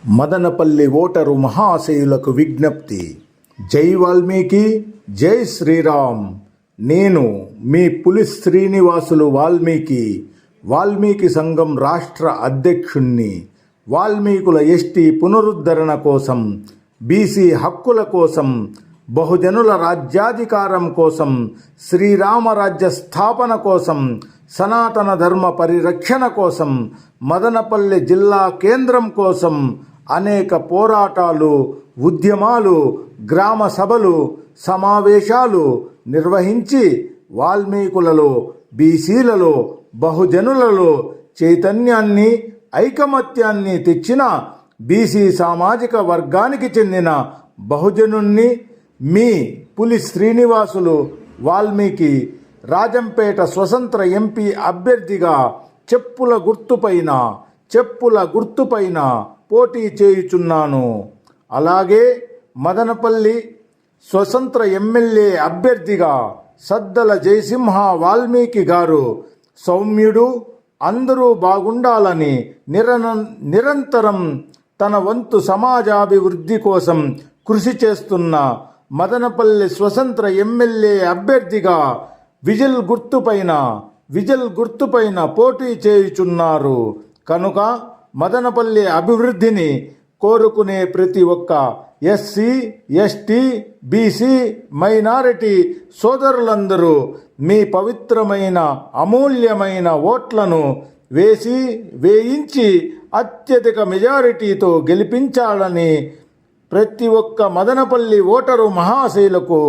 Madanapalle voter మహాశయులకు విజ్ఞప్తి. జై వాల్మీకి, జై శ్రీరామ్. నేను మీ పులి శ్రీనివాసులు వాల్మీకి సంఘం రాష్ట్ర అధ్యక్షుణ్ణి. వాల్మీకుల ఎస్టీ పునరుద్ధరణ కోసం, బీసీ హక్కుల కోసం, బహుజనుల రాజ్యాధికారం కోసం, శ్రీరామరాజ్య స్థాపన కోసం, సనాతన ధర్మ పరిరక్షణ కోసం, మదనపల్లి జిల్లా కేంద్రం కోసం అనేక పోరాటాలు, ఉద్యమాలు, గ్రామ సభలు, సమావేశాలు నిర్వహించి వాల్మీకులలో, బీసీలలో, బహుజనులలో చైతన్యాన్ని, ఐకమత్యాన్ని తెచ్చిన బీసీ సామాజిక వర్గానికి చెందిన బహుజనుణ్ణి మీ పులి శ్రీనివాసులు వాల్మీకి రాజంపేట స్వతంత్ర ఎంపీ అభ్యర్థిగా చెప్పుల గుర్తుపైన పోటీ చేయుచున్నాను. అలాగే మదనపల్లి స్వతంత్ర ఎమ్మెల్యే అభ్యర్థిగా సద్దల జయసింహ వాల్మీకి గారు సౌమ్యుడు, అందరూ బాగుండాలని నిరంతరం తన వంతు సమాజాభివృద్ధి కోసం కృషి చేస్తున్న మదనపల్లి స్వతంత్ర ఎమ్మెల్యే అభ్యర్థిగా విజిల్ గుర్తుపైన పోటీ చేయుచున్నారు. కనుక మదనపల్లి అభివృద్ధిని కోరుకునే ప్రతి ఒక్క ఎస్సీ, ఎస్టీ, బీసీ, మైనారిటీ సోదరులందరూ మీ పవిత్రమైన అమూల్యమైన ఓట్లను వేయించి అత్యధిక మెజారిటీతో గెలిపించాలని ప్రతి ఒక్క మదనపల్లి ఓటరు మహాశయులకు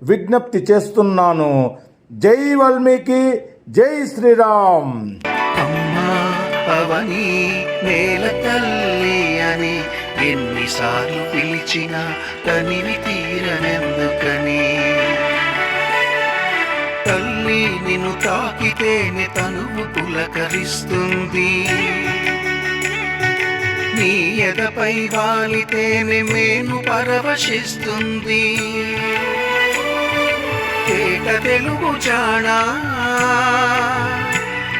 విజ్ఞప్తి చేస్తున్నాను. జై వాల్మీకి, జై శ్రీరామ్. అవని నేల తల్లి అని ఎన్నిసార్లు పిలిచిన తనివి తీరనెందుకని, తల్లి నిన్ను తాకితేనే తనువు పులకరిస్తుంది, నీ ఎదపై వాలితేనే మేను పరవశిస్తుంది. కేట తెలుగు జానా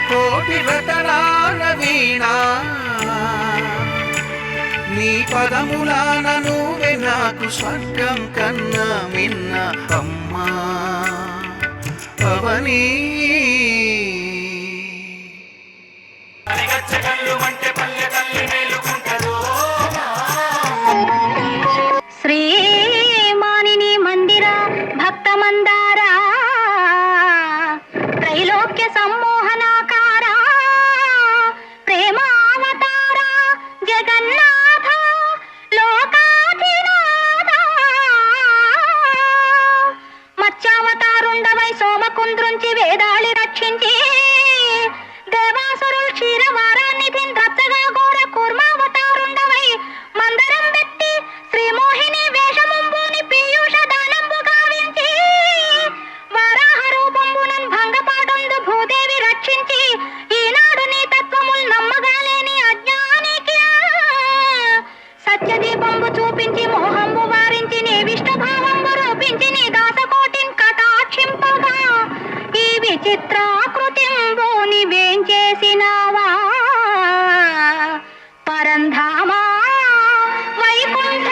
కోటి రతనాల వీణా, నీ పదములాన నువ్వే నాకు స్వర్గం కన్నా మిన్న అమ్మా అవని. శ్రీమానిని మందిర భక్త మందారా, త్రైలోక్య సమ్మోహనాకార, ప్రేమావతార, జగన్నాథ, లోకాధినాథ, మత్స్యావతారుండవై సోమకుంద్రుంచి వేదాళి రక్షించి, దేవాసురుల్ క్షీరవారాన్నిధిన్ రచ్చగా ఘోర కూర్మావతారుండవై మందరం పెట్టి శ్రీమోహిని వేషముంబుని పీయూష దానంబు గావించి, వరాహ రూపంబునన్ భంగపాటందు భూదేవి రక్షించి, ఈనాడు నీ తత్వముల్ నమ్మగాలేని అజ్ఞానికి సత్యదీపంబు చూపించి మోహంబు వారించి నీ విష్ణు భావంబు రూపించి నీ దాసకోటిన్ కటాక్షింపగా, ఈ విచిత్రాకృతింబు నివేం చేసినావా పరంధామా వైకుంఠ